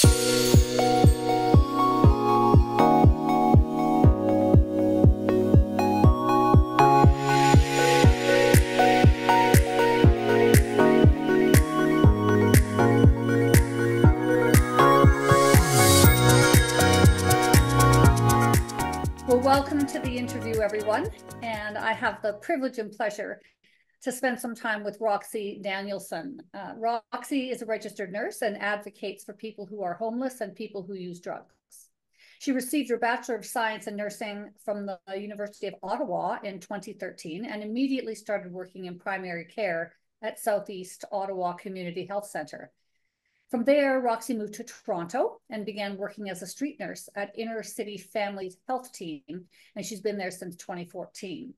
Well, welcome to the interview, everyone. And I have the privilege and pleasure to spend some time with Roxie Danielson. Roxie is a registered nurse and advocates for people who are homeless and people who use drugs. She received her Bachelor of Science in Nursing from the University of Ottawa in 2013 and immediately started working in primary care at Southeast Ottawa Community Health Centre. From there, Roxie moved to Toronto and began working as a street nurse at Inner City Family Health Team, and she's been there since 2014.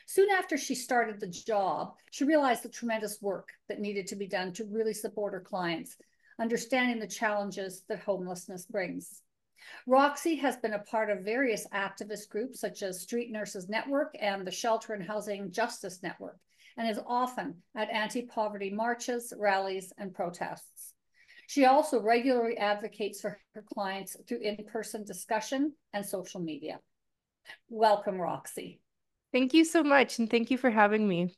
Soon after she started the job, she realized the tremendous work that needed to be done to really support her clients, understanding the challenges that homelessness brings. Roxie has been a part of various activist groups such as Street Nurses Network and the Shelter and Housing Justice Network, and is often at anti-poverty marches, rallies, and protests. She also regularly advocates for her clients through in-person discussion and social media. Welcome, Roxie. Thank you so much, and thank you for having me.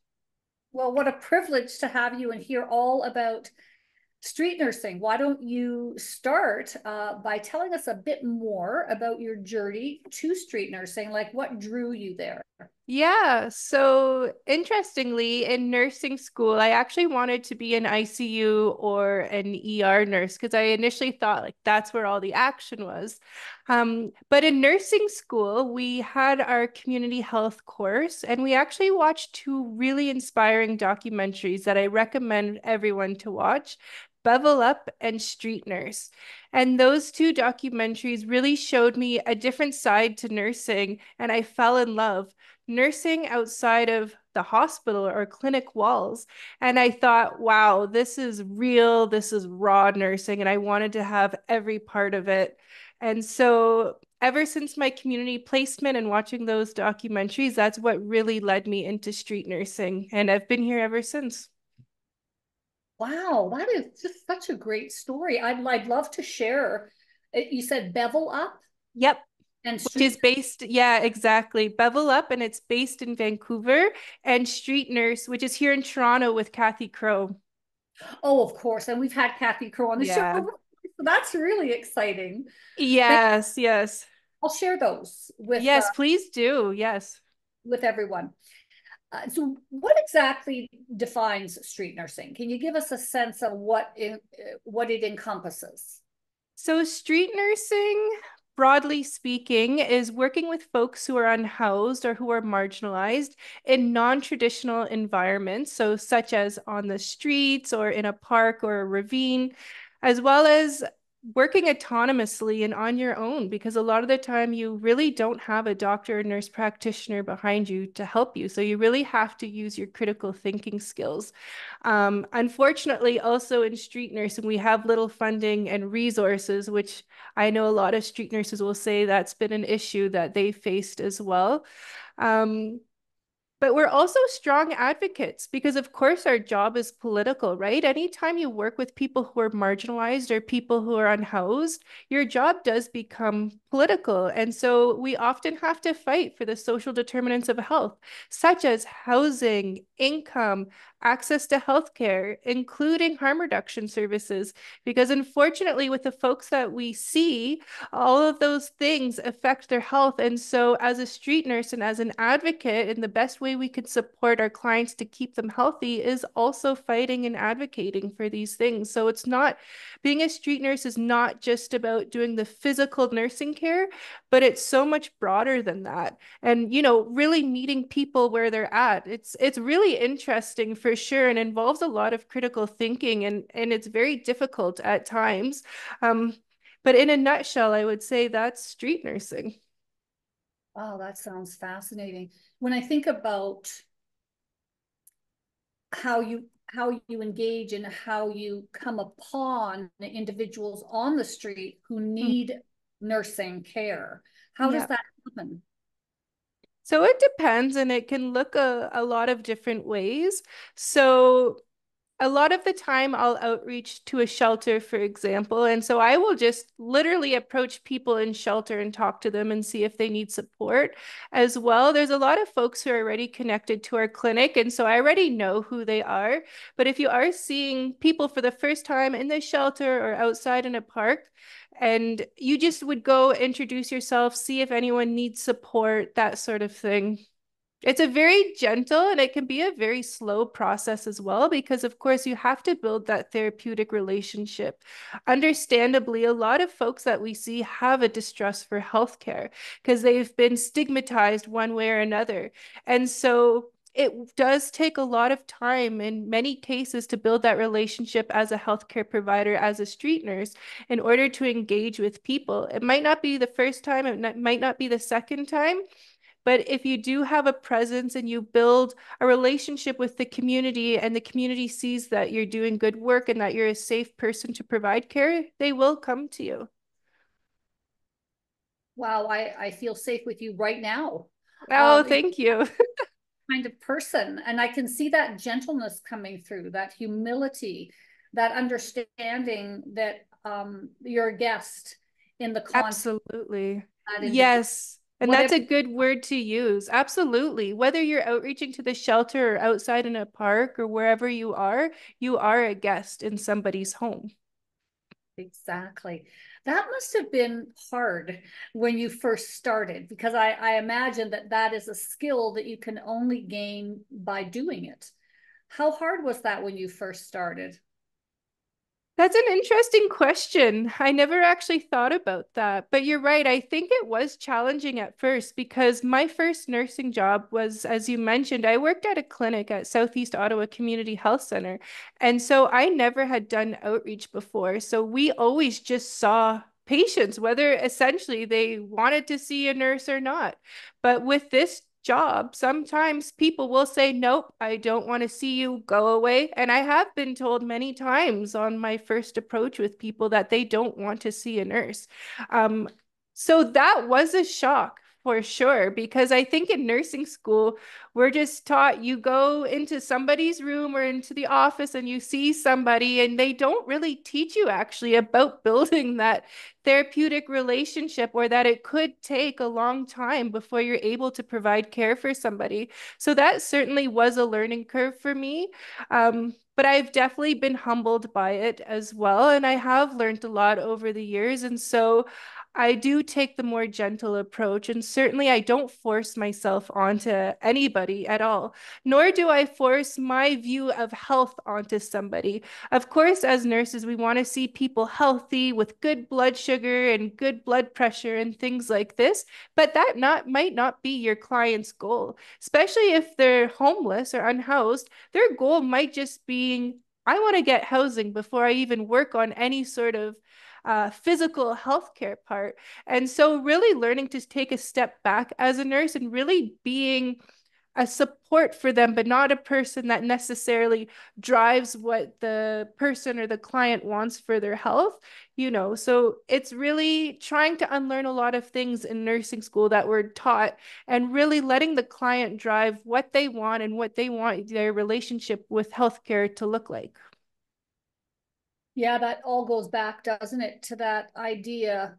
Well, what a privilege to have you and hear all about street nursing. Why don't you start by telling us a bit more about your journey to street nursing, like what drew you there? Yeah, so interestingly, in nursing school, I actually wanted to be an ICU or an ER nurse because I initially thought like that's where all the action was. But in nursing school, we had our community health course, and we actually watched two really inspiring documentaries that I recommend everyone to watch. Bevel Up and Street Nurse. And those two documentaries really showed me a different side to nursing, and I fell in love nursing outside of the hospital or clinic walls. And I thought, wow, this is real, this is raw nursing, and I wanted to have every part of it. And so ever since my community placement and watching those documentaries, that's what really led me into street nursing. And I've been here ever since. Wow, that is just such a great story. I'd love to share. You said Bevel Up Yep. and Which is Street. based, yeah, exactly. Bevel Up, and it's based in Vancouver, and Street Nurse, which is here in Toronto with Kathy Crow. Oh, of course. And we've had Kathy Crow on the show. Yeah. So that's really exciting. Yes, yes. I'll share those Yes, please do. Yes. with everyone. So what exactly defines street nursing? Can you give us a sense of what it encompasses? So, street nursing, broadly speaking, is working with folks who are unhoused or who are marginalized in non-traditional environments, so such as on the streets or in a park or a ravine, as well as working autonomously and on your own, because a lot of the time you really don't have a doctor or nurse practitioner behind you to help you. So you really have to use your critical thinking skills. Unfortunately, also in street nursing, we have little funding and resources, which I know a lot of street nurses will say that's been an issue that they faced as well. Um, but we're also strong advocates because, of course, our job is political, right? Anytime you work with people who are marginalized or people who are unhoused, your job does become political. And so we often have to fight for the social determinants of health, such as housing, income, access to healthcare, including harm reduction services. Because unfortunately, with the folks that we see, all of those things affect their health. And so, as a street nurse and as an advocate, and the best way we can support our clients to keep them healthy is also fighting and advocating for these things. So, it's not being a street nurse is not just about doing the physical nursing care, but it's so much broader than that. And, really meeting people where they're at. It's really interesting for sure and involves a lot of critical thinking and it's very difficult at times. But in a nutshell, I would say that's street nursing. Oh, that sounds fascinating. When I think about how you engage and how you come upon the individuals on the street who need nursing care, how does Yeah. that happen? So it depends, and it can look a lot of different ways. So A lot of the time I'll outreach to a shelter, for example. And so I will just literally approach people in shelter and talk to them and see if they need support as well. There's a lot of folks who are already connected to our clinic. And so I already know who they are. But if you are seeing people for the first time in the shelter or outside in a park, and you just would go introduce yourself, see if anyone needs support, that sort of thing. It's a very gentle and it can be a very slow process as well, because, of course, you have to build that therapeutic relationship. Understandably, a lot of folks that we see have a distrust for healthcare because they've been stigmatized one way or another. And so it does take a lot of time in many cases to build that relationship as a healthcare provider, as a street nurse, in order to engage with people. It might not be the first time, it might not be the second time, but if you do have a presence and you build a relationship with the community and the community sees that you're doing good work and that you're a safe person to provide care, they will come to you. Wow, I feel safe with you right now. Oh, You're thank you. the kind of person, and I can see that gentleness coming through, that humility, that understanding that you're a guest in the context Absolutely. of that individual. Yes. And that's Whatever. a good word to use. Absolutely. Whether you're outreaching to the shelter or outside in a park or wherever you are a guest in somebody's home. Exactly. That must have been hard when you first started, because I imagine that that is a skill that you can only gain by doing it. How hard was that when you first started? That's an interesting question. I never actually thought about that, but you're right. I think it was challenging at first because my first nursing job was, as you mentioned, I worked at a clinic at Southeast Ottawa Community Health Center. And so I never had done outreach before. So we always just saw patients, whether essentially they wanted to see a nurse or not. But with this job, sometimes people will say, nope, I don't want to see you, go away. And I have been told many times on my first approach with people that they don't want to see a nurse. Um, so that was a shock for sure, because I think in nursing school, we're just taught you go into somebody's room or into the office and you see somebody, and they don't really teach you actually about building that therapeutic relationship, or that it could take a long time before you're able to provide care for somebody. So that certainly was a learning curve for me. But I've definitely been humbled by it as well. And I have learned a lot over the years. And so I do take the more gentle approach. And certainly I don't force myself onto anybody at all, nor do I force my view of health onto somebody. Of course, as nurses, we want to see people healthy with good blood sugar and good blood pressure and things like this, but that not might not be your client's goal, especially if they're homeless or unhoused. Their goal might just be, I want to get housing before I even work on any sort of physical healthcare part. And so, really learning to take a step back as a nurse and really being a support for them, but not a person that necessarily drives what the person or the client wants for their health, you know. So it's really trying to unlearn a lot of things in nursing school that were taught, and really letting the client drive what they want and what they want their relationship with healthcare to look like. Yeah, that all goes back, doesn't it, to that idea,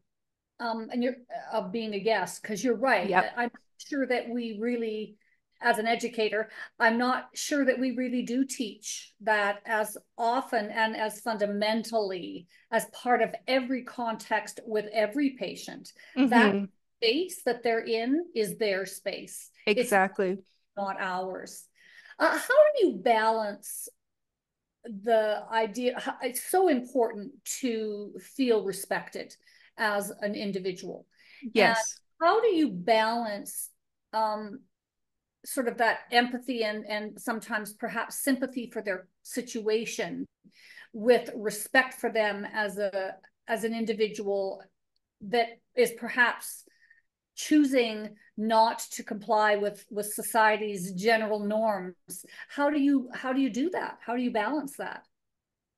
and you're of being a guest, because you're right. Yep. I'm sure that we really, as an educator, I'm not sure that we really do teach that as often and as fundamentally as part of every context with every patient. That Mm-hmm. space that they're in is their space. It's Exactly. not ours. How do you balance the idea? It's so important to feel respected as an individual. And Yes. how do you balance um, sort of that empathy and sometimes perhaps sympathy for their situation with respect for them as an individual that is perhaps choosing not to comply with society's general norms? How do you do that? How do you balance that?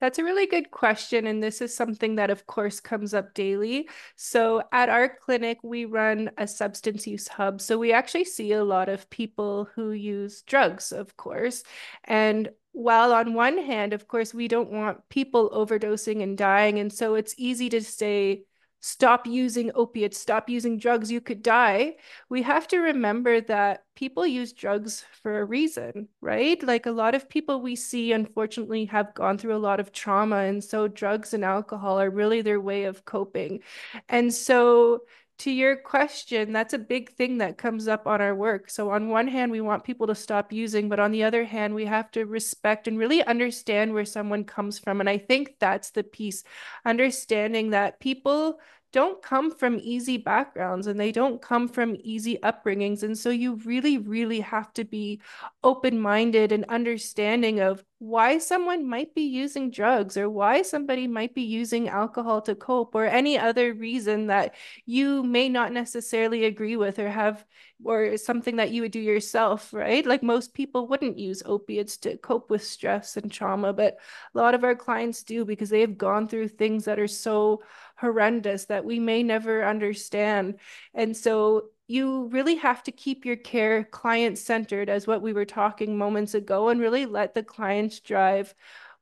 That's a really good question. And this is something that, of course, comes up daily. So, at our clinic, we run a substance use hub. So, we actually see a lot of people who use drugs, of course. And while on one hand, of course, we don't want people overdosing and dying. And so it's easy to say, stop using opiates, stop using drugs, you could die. We have to remember that people use drugs for a reason, right? Like a lot of people we see, unfortunately, have gone through a lot of trauma. And so drugs and alcohol are really their way of coping. And so, to your question, that's a big thing that comes up on our work. So, on one hand, we want people to stop using, but on the other hand, we have to respect and really understand where someone comes from. And I think that's the piece, understanding that people don't come from easy backgrounds and they don't come from easy upbringings. And so you really, really have to be open-minded and understanding of why someone might be using drugs or why somebody might be using alcohol to cope or any other reason that you may not necessarily agree with or have or something that you would do yourself, right? Like most people wouldn't use opiates to cope with stress and trauma, but a lot of our clients do because they have gone through things that are so horrendous that we may never understand. And so you really have to keep your care client centered, as what we were talking moments ago, and really let the clients drive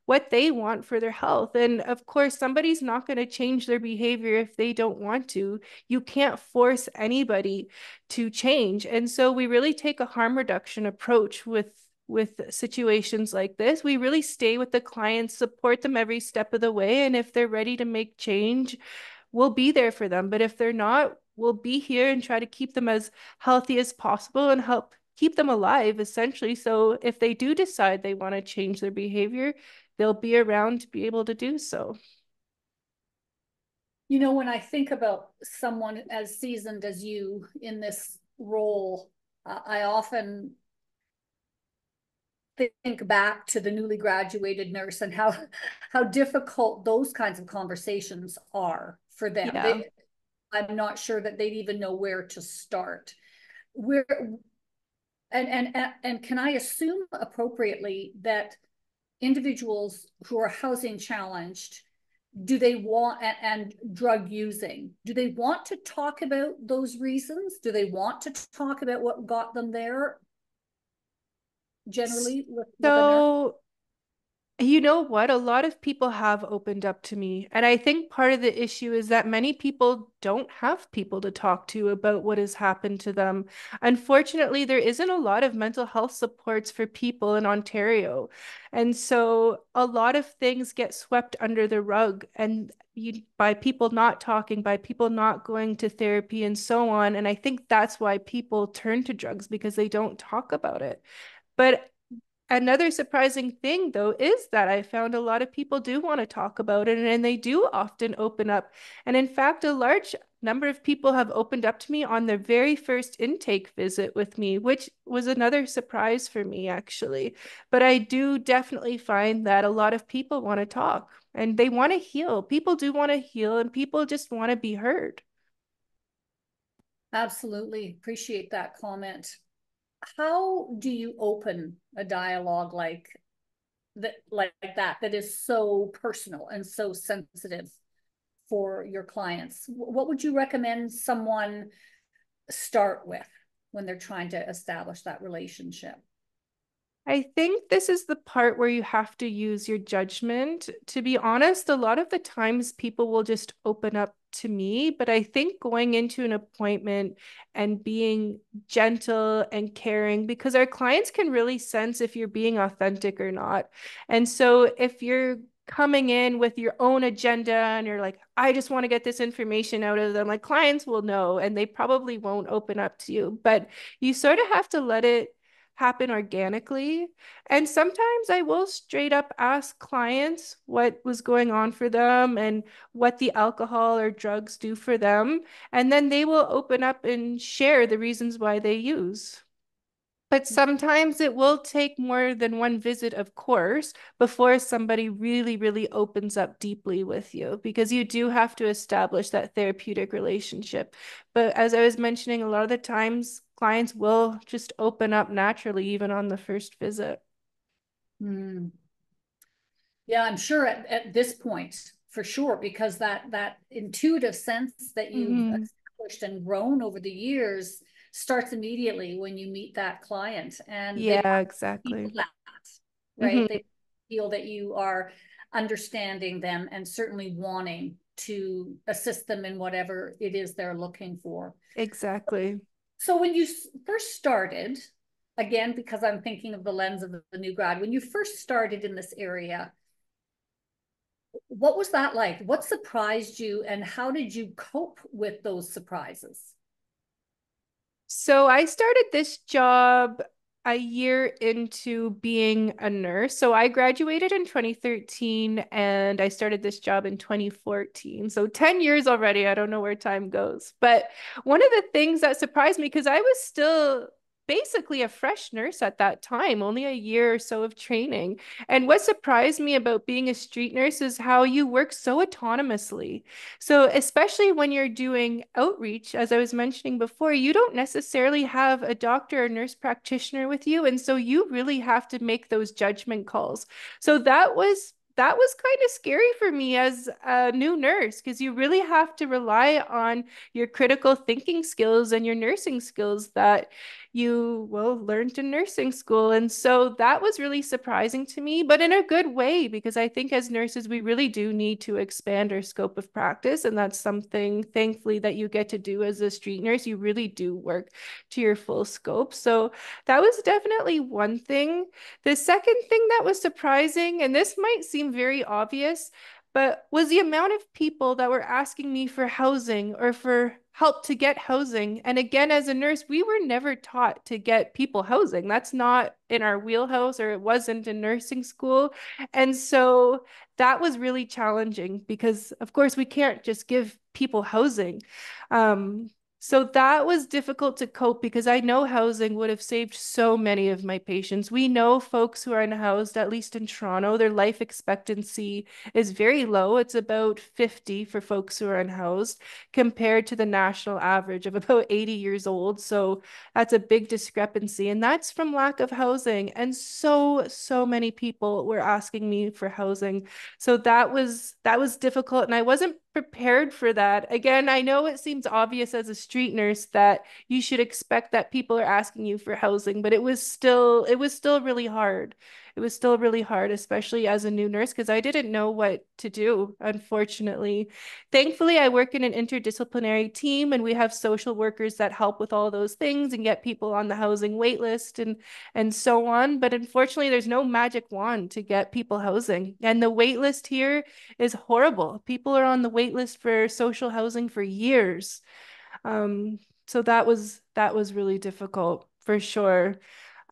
what they want for their health. And of course, somebody's not going to change their behavior if they don't want to. You can't force anybody to change. And so we really take a harm reduction approach with situations like this. We really stay with the clients, support them every step of the way. And if they're ready to make change, we'll be there for them. But if they're not, we'll be here and try to keep them as healthy as possible and help keep them alive, essentially. So if they do decide they want to change their behavior, they'll be around to be able to do so. You know, when I think about someone as seasoned as you in this role, I often think back to the newly graduated nurse and how difficult those kinds of conversations are for them. Yeah. I'm not sure that they'd even know where to start. Where and can I assume appropriately that individuals who are housing challenged, do they want and drug using, do they want to talk about those reasons? Do they want to talk about what got them there generally with a nurse? So you know what? A lot of people have opened up to me. And I think part of the issue is that many people don't have people to talk to about what has happened to them. Unfortunately, there isn't a lot of mental health supports for people in Ontario. And so a lot of things get swept under the rug and by people not talking, by people not going to therapy and so on. And I think that's why people turn to drugs because they don't talk about it. But another surprising thing, though, is that I found a lot of people do want to talk about it and they do often open up. And in fact, a large number of people have opened up to me on their very first intake visit with me, which was another surprise for me, actually. But I do definitely find that a lot of people want to talk and they want to heal. People do want to heal and people just want to be heard. Absolutely appreciate that comment. How do you open a dialogue like that is so personal and so sensitive for your clients? What would you recommend someone start with when they're trying to establish that relationship? I think this is the part where you have to use your judgment. To be honest, a lot of the times people will just open up to me, but I think going into an appointment and being gentle and caring, because our clients can really sense if you're being authentic or not. And so if you're coming in with your own agenda and you're like, I just want to get this information out of them, like clients will know and they probably won't open up to you, but you sort of have to let it happen organically. And sometimes I will straight up ask clients what was going on for them and what the alcohol or drugs do for them. And then they will open up and share the reasons why they use. But sometimes it will take more than one visit, of course, before somebody really, really opens up deeply with you, because you do have to establish that therapeutic relationship. But as I was mentioning, a lot of the times clients will just open up naturally, even on the first visit. Hmm. Yeah, I'm sure at this point, for sure, because that intuitive sense that you've Mhm. established and grown over the years starts immediately when you meet that client, and they Yeah, want people exactly. that. right? Mm-hmm. They feel that you are understanding them and certainly wanting to assist them in whatever it is they're looking for. Exactly. So when you first started, again, because I'm thinking of the lens of the new grad, when you first started in this area, what was that like? What surprised you, and how did you cope with those surprises? So I started this job a year into being a nurse. So I graduated in 2013 and I started this job in 2014. So 10 years already. I don't know where time goes. But one of the things that surprised me, because I was still basically a fresh nurse at that time, only a year or so of training. And what surprised me about being a street nurse is how you work so autonomously. So, especially when you're doing outreach, as I was mentioning before, you don't necessarily have a doctor or nurse practitioner with you. And so you really have to make those judgment calls. So that was kind of scary for me as a new nurse because you really have to rely on your critical thinking skills and your nursing skills that you well learned in nursing school. And so that was really surprising to me, but in a good way, because I think as nurses, we really do need to expand our scope of practice. And that's something, thankfully, that you get to do as a street nurse. You really do work to your full scope. So that was definitely one thing. The second thing that was surprising, and this might seem very obvious, but was the amount of people that were asking me for housing or for help to get housing. And again, as a nurse, we were never taught to get people housing. That's not in our wheelhouse, or it wasn't in nursing school. And so that was really challenging because, of course, we can't just give people housing. Um, so that was difficult to cope because I know housing would have saved so many of my patients. We know folks who are unhoused, at least in Toronto, their life expectancy is very low. It's about 50 for folks who are unhoused compared to the national average of about 80 years old. So that's a big discrepancy. And that's from lack of housing. And so many people were asking me for housing. So that was difficult. And I wasn't prepared for that. Again, I know it seems obvious as a street nurse that you should expect that people are asking you for housing, but it was still really hard. It was still really hard, especially as a new nurse, because I didn't know what to do, unfortunately. Thankfully, I work in an interdisciplinary team and we have social workers that help with all those things and get people on the housing wait list and so on. But unfortunately, there's no magic wand to get people housing. And the wait list here is horrible. People are on the wait list for social housing for years. Um, so that was really difficult for sure.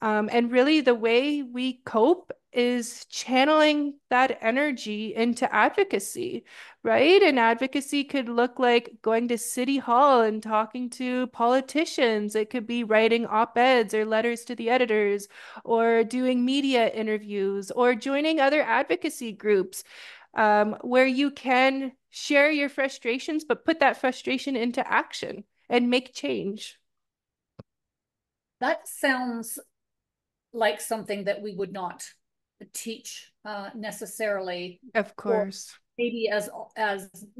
And really, the way we cope is channeling that energy into advocacy, right? And advocacy could look like going to City Hall and talking to politicians. It could be writing op-eds or letters to the editors, or doing media interviews, or joining other advocacy groups where you can share your frustrations, but put that frustration into action and make change. That sounds like something that we would not teach necessarily, Of or course. maybe as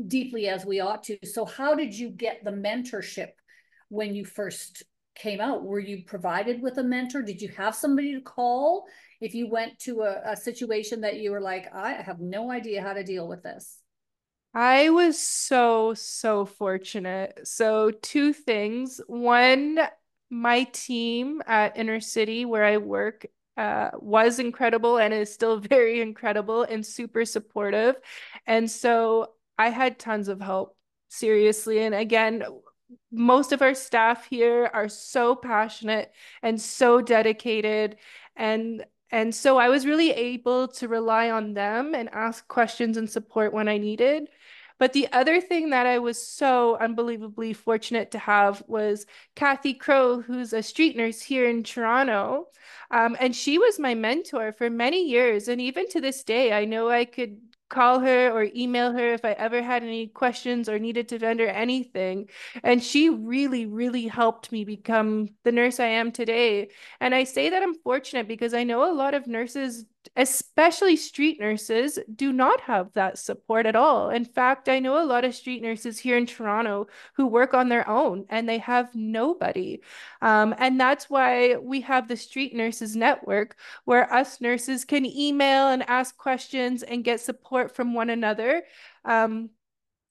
deeply as we ought to. So how did you get the mentorship when you first came out? Were you provided with a mentor? Did you have somebody to call if you went to a situation that you were like, I have no idea how to deal with this? I was so fortunate. So, two things. One, my team at Inner City, where I work, was incredible and is still very incredible and super supportive. And so I had tons of help, seriously. And again, most of our staff here are so passionate and so dedicated. And so I was really able to rely on them and ask questions and support when I needed. But the other thing that I was so unbelievably fortunate to have was Kathy Crow, who's a street nurse here in Toronto. And she was my mentor for many years. And even to this day, I know I could call her or email her if I ever had any questions or needed to vendor anything. And she really helped me become the nurse I am today. And I say that I'm fortunate because I know a lot of nurses especially street nurses, do not have that support at all. In fact, I know a lot of street nurses here in Toronto who work on their own and they have nobody. And that's why we have the Street Nurses Network, where us nurses can email and ask questions and get support from one another.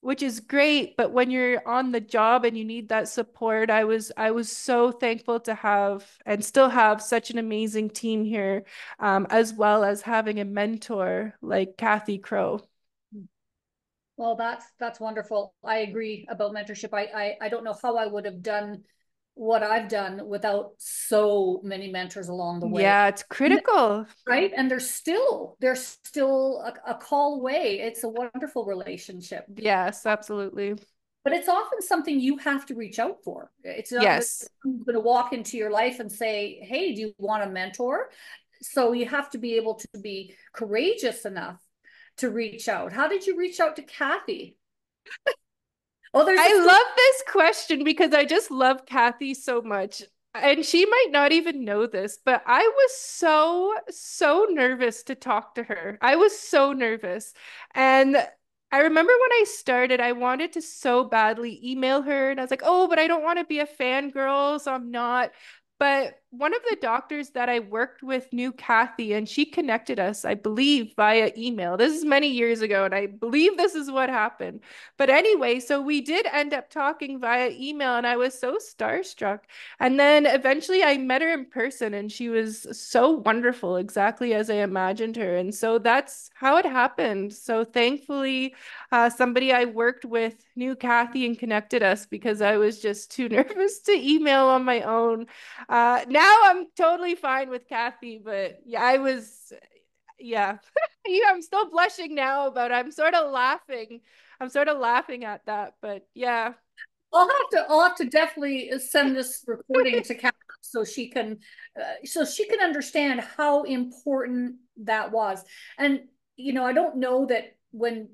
Which is great, but when you're on the job and you need that support, I was so thankful to have and still have such an amazing team here, as well as having a mentor like Kathy Crow. Well, that's wonderful. I agree about mentorship. I don't know how I would have done what I've done without so many mentors along the way. Yeah, it's critical. Right. And they're still a call away. It's a wonderful relationship. Yes, absolutely. But it's often something you have to reach out for. It's not that Yes. someone's going to walk into your life and say, hey, do you want a mentor? So you have to be able to be courageous enough to reach out. How did you reach out to Kathy? Oh, there's a I story. love this question because I just love Kathy so much. And she might not even know this, but I was so nervous to talk to her. I was so nervous. And I remember when I started, I wanted to so badly email her. And I was like, oh, but I don't want to be a fangirl, so I'm not. But one of the doctors that I worked with knew Kathy, and she connected us, I believe, via email. This is many years ago, and I believe this is what happened. But anyway, so we did end up talking via email, and I was so starstruck. And then eventually I met her in person, and she was so wonderful, exactly as I imagined her. And so that's how it happened. So thankfully, somebody I worked with knew Kathy and connected us because I was just too nervous to email on my own. Now I'm totally fine with Kathy, but yeah, yeah. Yeah, I'm still blushing now, but I'm sort of laughing. I'm sort of laughing at that, but yeah. I'll have to definitely send this recording to Kathy so she can understand how important that was. And I don't know that when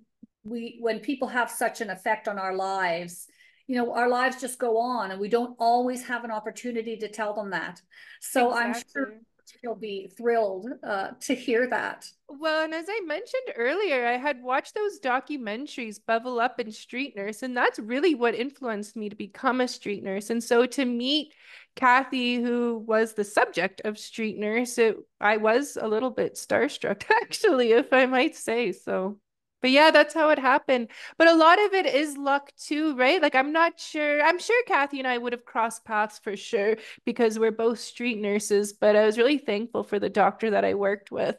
people have such an effect on our lives, our lives just go on, and we don't always have an opportunity to tell them that. So I'm sure Exactly. she'll be thrilled to hear that. Well, and as I mentioned earlier, I had watched those documentaries, Bevel Up and Street Nurse, and that's really what influenced me to become a street nurse. And so to meet Kathy, who was the subject of Street Nurse, I was a little bit starstruck, actually, if I might say so. But yeah, that's how it happened. But a lot of it is luck too, right? Like I'm not sure. I'm sure Kathy and I would have crossed paths for sure because we're both street nurses, but I was really thankful for the doctor that I worked with.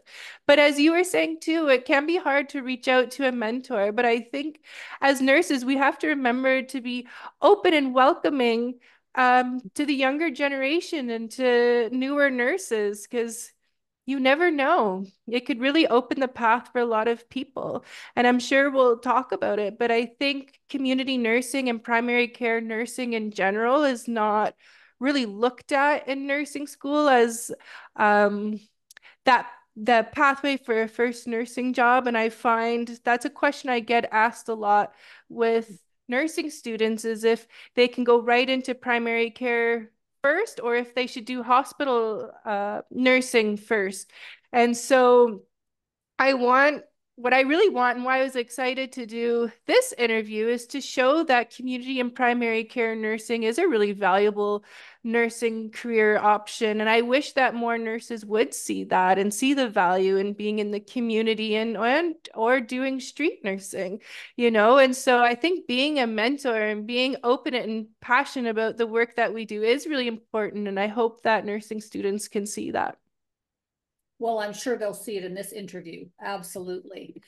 But as you were saying too, it can be hard to reach out to a mentor. But I think as nurses, we have to remember to be open and welcoming to the younger generation and to newer nurses because you never know. It could really open the path for a lot of people. And I'm sure we'll talk about it. But I think community nursing and primary care nursing in general is not really looked at in nursing school as um, that the pathway for a first nursing job. And I find that's a question I get asked a lot with nursing students is if they can go right into primary care first or if they should do hospital nursing first. And so I want what I really want and why I was excited to do this interview is to show that community and primary care nursing is a really valuable nursing career option. And I wish that more nurses would see that and see the value in being in the community and or doing street nursing, And so I think being a mentor and being open and passionate about the work that we do is really important. And I hope that nursing students can see that. Well, I'm sure they'll see it in this interview. Absolutely.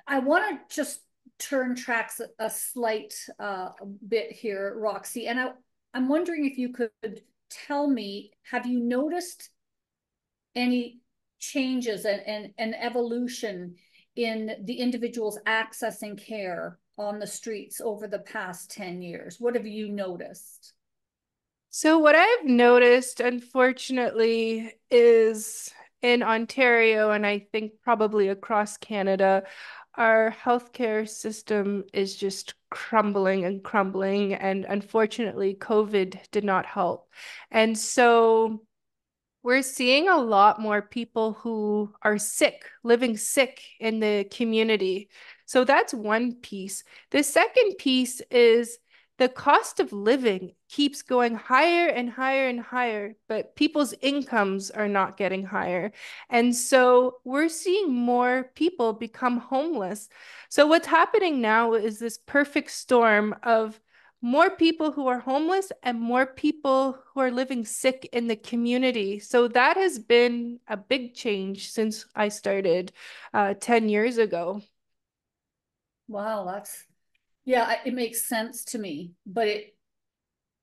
I want to just turn tracks a slight bit here, Roxie, and I'm wondering if you could tell me, have you noticed any changes and evolution in the individuals accessing care on the streets over the past 10 years? What have you noticed? So, what I've noticed, unfortunately, is in Ontario, and I think probably across Canada, our healthcare system is just crumbling and crumbling. And unfortunately, COVID did not help. And so We're seeing a lot more people who are sick, living sick in the community. So that's one piece. The second piece is the cost of living keeps going higher and higher and higher, but people's incomes are not getting higher. And so we're seeing more people become homeless. So what's happening now is this perfect storm of more people who are homeless and more people who are living sick in the community. So that has been a big change since I started 10 years ago. Wow, that's yeah, it makes sense to me, but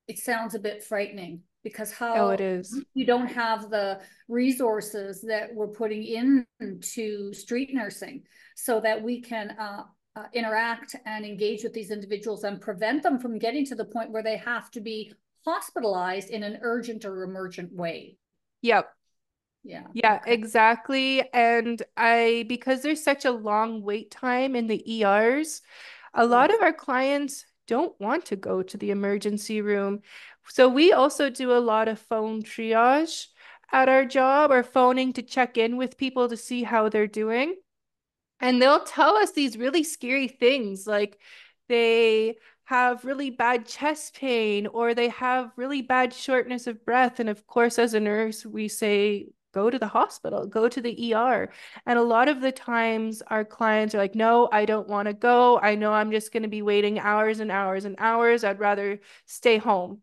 it sounds a bit frightening because Oh, it how is. you don't have the resources that we're putting into street nursing so that we can interact and engage with these individuals and prevent them from getting to the point where they have to be hospitalized in an urgent or emergent way. Yep. Yeah. Yeah, Okay. exactly. And because there's such a long wait time in the ERs, a lot Yes. of our clients don't want to go to the emergency room. So we also do a lot of phone triage at our job or phoning to check in with people to see how they're doing. And they'll tell us these really scary things like they have really bad chest pain or they have really bad shortness of breath. And of course, as a nurse, we say, go to the hospital, go to the ER. And a lot of the times, our clients are like, no, I don't want to go. I know I'm just going to be waiting hours and hours and hours. I'd rather stay home.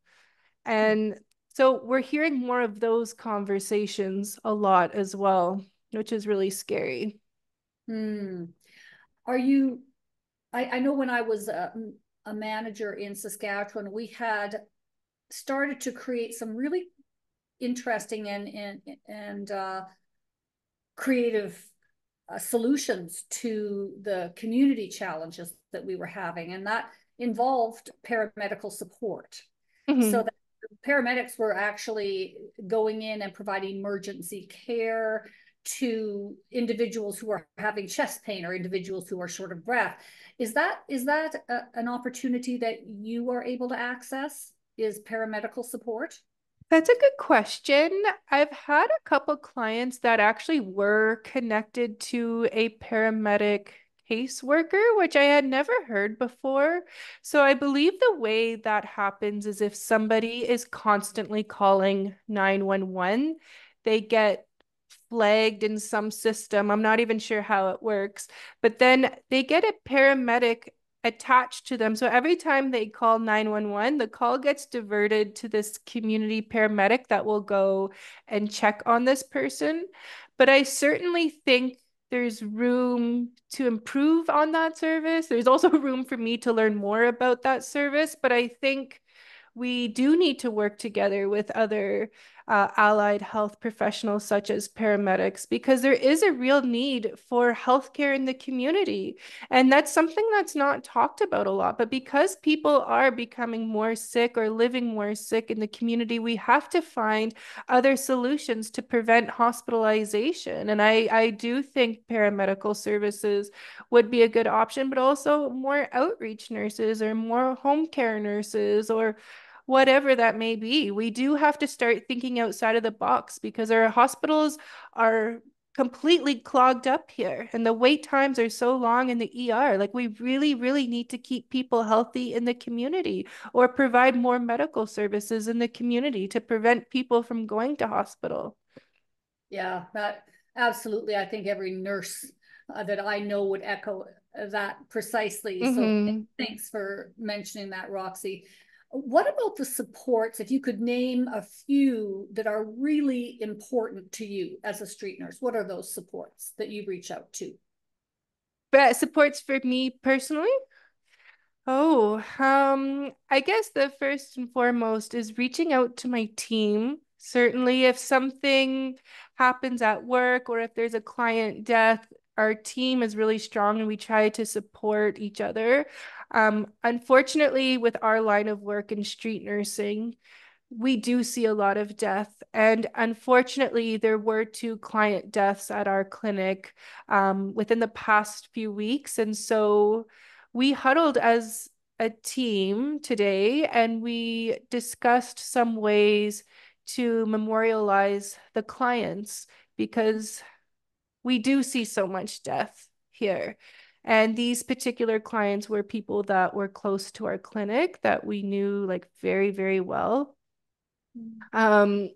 And so we're hearing more of those conversations a lot as well, which is really scary. Hmm. Are you, I know when I was a manager in Saskatchewan, we had started to create some really interesting and creative solutions to the community challenges that we were having, and that involved paramedical support. So Mhm. that paramedics were actually going in and providing emergency care to individuals who are having chest pain or individuals who are short of breath. Is that an opportunity that you are able to access? Is paramedical support? That's a good question. I've had a couple clients that actually were connected to a paramedic caseworker, which I had never heard before. So I believe the way that happens is if somebody is constantly calling 911, they get flagged in some system. I'm not even sure how it works, but then they get a paramedic attached to them. So every time they call 911, the call gets diverted to this community paramedic that will go and check on this person. But I certainly think there's room to improve on that service. There's also room for me to learn more about that service, but I think we do need to work together with other allied health professionals, such as paramedics, because there is a real need for healthcare in the community. And that's something that's not talked about a lot. But because people are becoming more sick or living more sick in the community, we have to find other solutions to prevent hospitalization. And I do think paramedical services would be a good option, but also more outreach nurses or more home care nurses or whatever that may be. We do have to start thinking outside of the box because our hospitals are completely clogged up here and the wait times are so long in the ER. Like we really, really need to keep people healthy in the community or provide more medical services in the community to prevent people from going to hospital. Yeah, that absolutely. I think every nurse that I know would echo that precisely. So Mm-hmm. thanks for mentioning that, Roxie. What about the supports? If you could name a few that are really important to you as a street nurse, what are those supports that you reach out to? But supports for me personally. I guess the first and foremost is reaching out to my team. Certainly, if something happens at work or if there's a client death, our team is really strong and we try to support each other. Unfortunately, with our line of work in street nursing, we do see a lot of death. And unfortunately, there were two client deaths at our clinic within the past few weeks. And so we huddled as a team today and we discussed some ways to memorialize the clients because we do see so much death here. And these particular clients were people that were close to our clinic that we knew like very, very well. Um,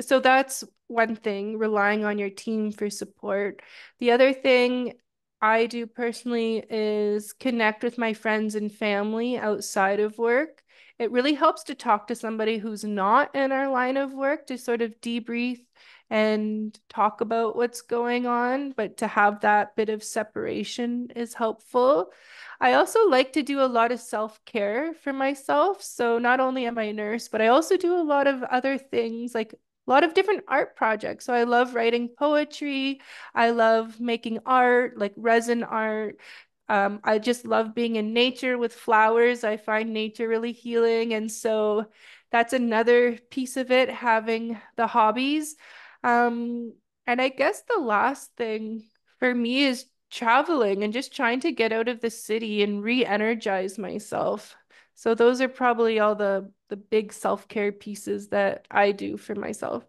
so that's one thing, relying on your team for support. The other thing I do personally is connect with my friends and family outside of work. It really helps to talk to somebody who's not in our line of work to sort of debrief and talk about what's going on, but to have that bit of separation is helpful. I also like to do a lot of self-care for myself. So not only am I a nurse, but I also do a lot of other things like a lot of different art projects. So I love writing poetry. I love making art, like resin art. I just love being in nature with flowers. I find nature really healing. And so that's another piece of it, having the hobbies. Um, and I guess the last thing for me is traveling and just trying to get out of the city and re-energize myself. So those are probably all the big self-care pieces that I do for myself.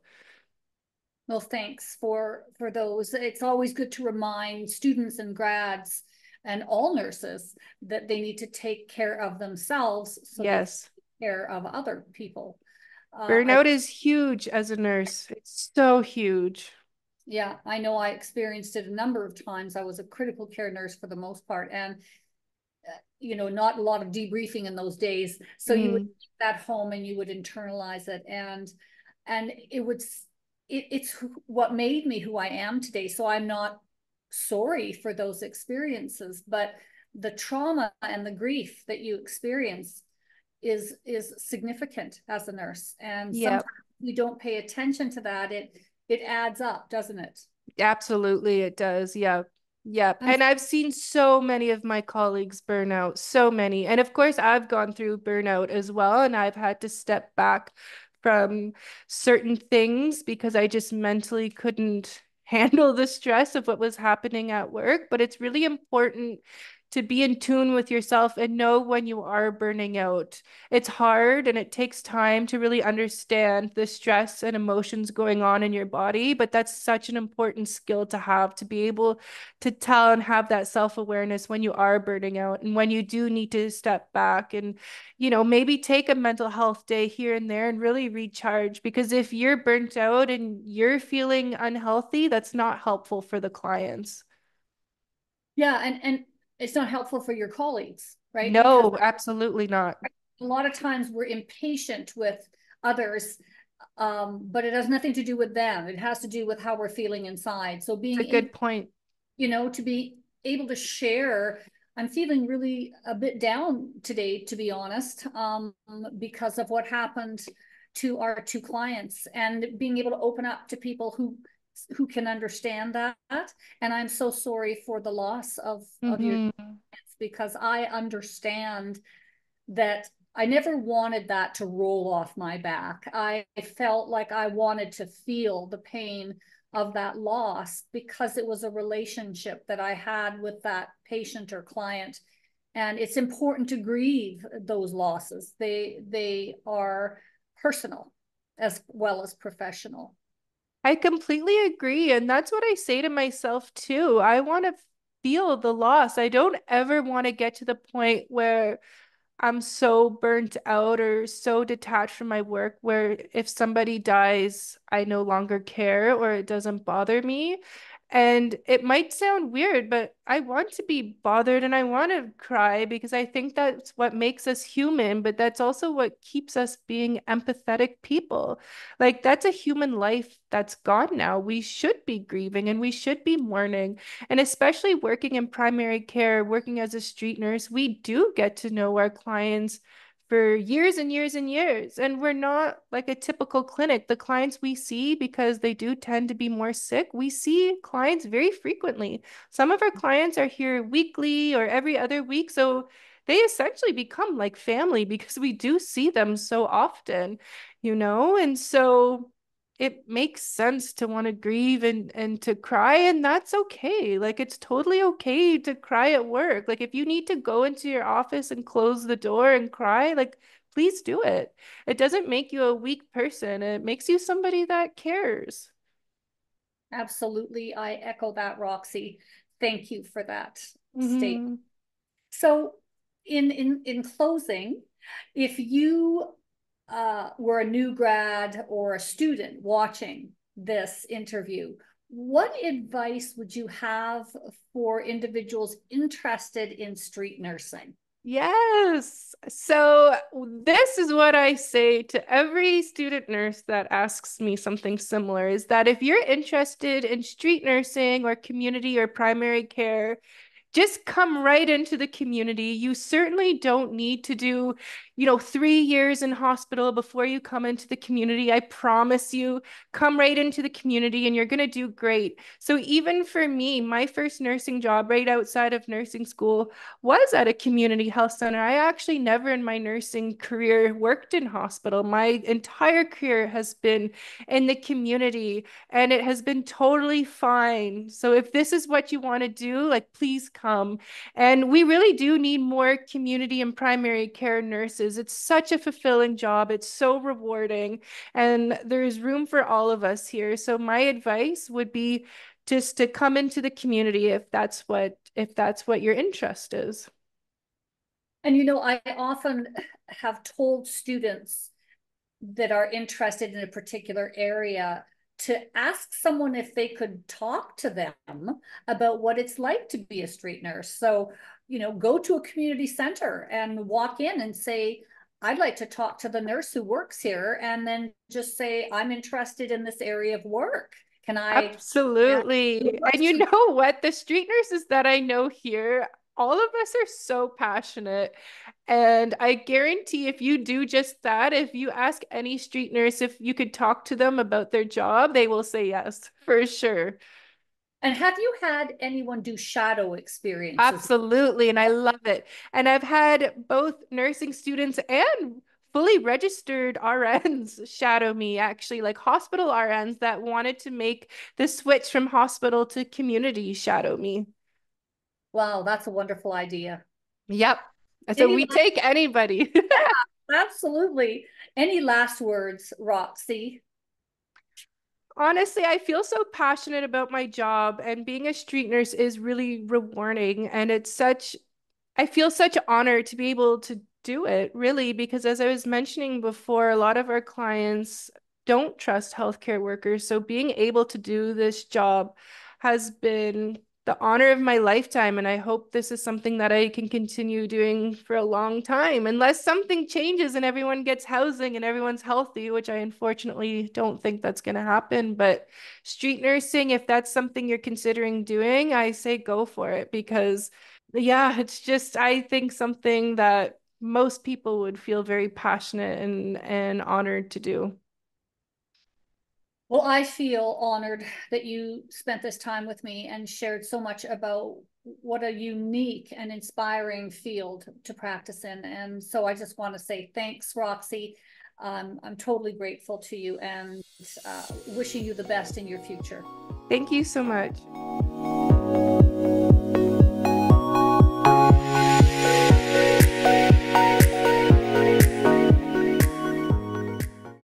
Well, thanks for those. It's always good to remind students and grads and all nurses that they need to take care of themselves so they can Yes. take care of other people. I Burnout is huge as a nurse. It's so huge. Yeah, I know I experienced it a number of times. I was a critical care nurse for the most part, and not a lot of debriefing in those days. So you would Mm, take that home and you would internalize it, and it's what made me who I am today. So I'm not sorry for those experiences, but the trauma and the grief that you experience is significant as a nurse, and sometimes yep. you don't pay attention to that. It adds up, doesn't it? Absolutely, it does. Yep. Yep. And And I've seen so many of my colleagues burn out, so many. And of course, I've gone through burnout as well, and I've had to step back from certain things because I just mentally couldn't handle the stress of what was happening at work. But it's really important to be in tune with yourself and know when you are burning out. It's hard and it takes time to really understand the stress and emotions going on in your body, but that's such an important skill to have to be able to tell and have that self-awareness when you are burning out and when you do need to step back and, maybe take a mental health day here and there and really recharge. Because if you're burnt out and you're feeling unhealthy, that's not helpful for the clients. yeah, and it's not helpful for your colleagues, right? Because No, absolutely not. a lot of times we're impatient with others, but it has nothing to do with them. It has to do with how we're feeling inside. So It's being a able, good point. to be able to share, I'm feeling really a bit down today, to be honest, because of what happened to our two clients, and being able to open up to people who can understand that. And I'm so sorry for the loss of your Mm-hmm. because I understand that I never wanted that to roll off my back. I felt like I wanted to feel the pain of that loss because it was a relationship that I had with that patient or client. And it's important to grieve those losses. They are personal as well as professional. I completely agree. And that's what I say to myself too. I want to feel the loss. I don't ever want to get to the point where I'm so burnt out or so detached from my work where if somebody dies, I no longer care or it doesn't bother me. And it might sound weird, but I want to be bothered and I want to cry because I think that's what makes us human, but that's also what keeps us being empathetic people. Like, that's a human life that's gone now. We should be grieving and we should be mourning. And especially working in primary care, working as a street nurse, we do get to know our clients for years and years and years. And we're not like a typical clinic. The clients we see, because they do tend to be more sick, we see clients very frequently. Some of our clients are here weekly or every other week. So they essentially become like family because we do see them so often, And so it makes sense to want to grieve and to cry, and that's okay. Like, it's totally okay to cry at work. Like, if you need to go into your office and close the door and cry, like, please do it. It doesn't make you a weak person. It makes you somebody that cares. Absolutely. I echo that, Roxie. Thank you for that statement. Mm-hmm. So in closing, if you were a new grad or a student watching this interview, what advice would you have for individuals interested in street nursing? Yes. So this is what I say to every student nurse that asks me something similar is that if you're interested in street nursing or community or primary care, just come right into the community. You certainly don't need to do, 3 years in hospital before you come into the community. I promise you, come right into the community and you're going to do great. So even for me, my first nursing job right outside of nursing school was at a community health center. I actually never in my nursing career worked in hospital. My entire career has been in the community and it has been totally fine. So if this is what you want to do, like please come. And we really do need more community and primary care nurses. It's such a fulfilling job. It's so rewarding and there's room for all of us here. So my advice would be just to come into the community if that's what your interest is. And I often have told students that are interested in a particular area to ask someone if they could talk to them about what it's like to be a street nurse. So, go to a community center and walk in and say, I'd like to talk to the nurse who works here, and then just say, I'm interested in this area of work. Can I ask you a Absolutely. And you question? know what? The street nurses that I know here, all of us are so passionate. And I guarantee if you do just that, if you ask any street nurse if you could talk to them about their job, they will say yes, for sure. And have you had anyone do shadow experiences? Absolutely. And I love it. And I've had both nursing students and fully registered RNs shadow me, actually, like hospital RNs that wanted to make the switch from hospital to community shadow me. Wow, that's a wonderful idea. Yep. So Any we last, take anybody. absolutely. Any last words, Roxie? Honestly, I feel so passionate about my job, and being a street nurse is really rewarding. And I feel such honor to be able to do it, really, because as I was mentioning before, a lot of our clients don't trust healthcare workers. So being able to do this job has been the honor of my lifetime. And I hope this is something that I can continue doing for a long time, unless something changes and everyone gets housing and everyone's healthy, which I unfortunately don't think that's going to happen. But street nursing, if that's something you're considering doing, I say go for it because yeah, it's just, I think something that most people would feel very passionate and honored to do. Well, I feel honored that you spent this time with me and shared so much about what a unique and inspiring field to practice in. And so I just want to say thanks, Roxie. I'm totally grateful to you and wishing you the best in your future. Thank you so much.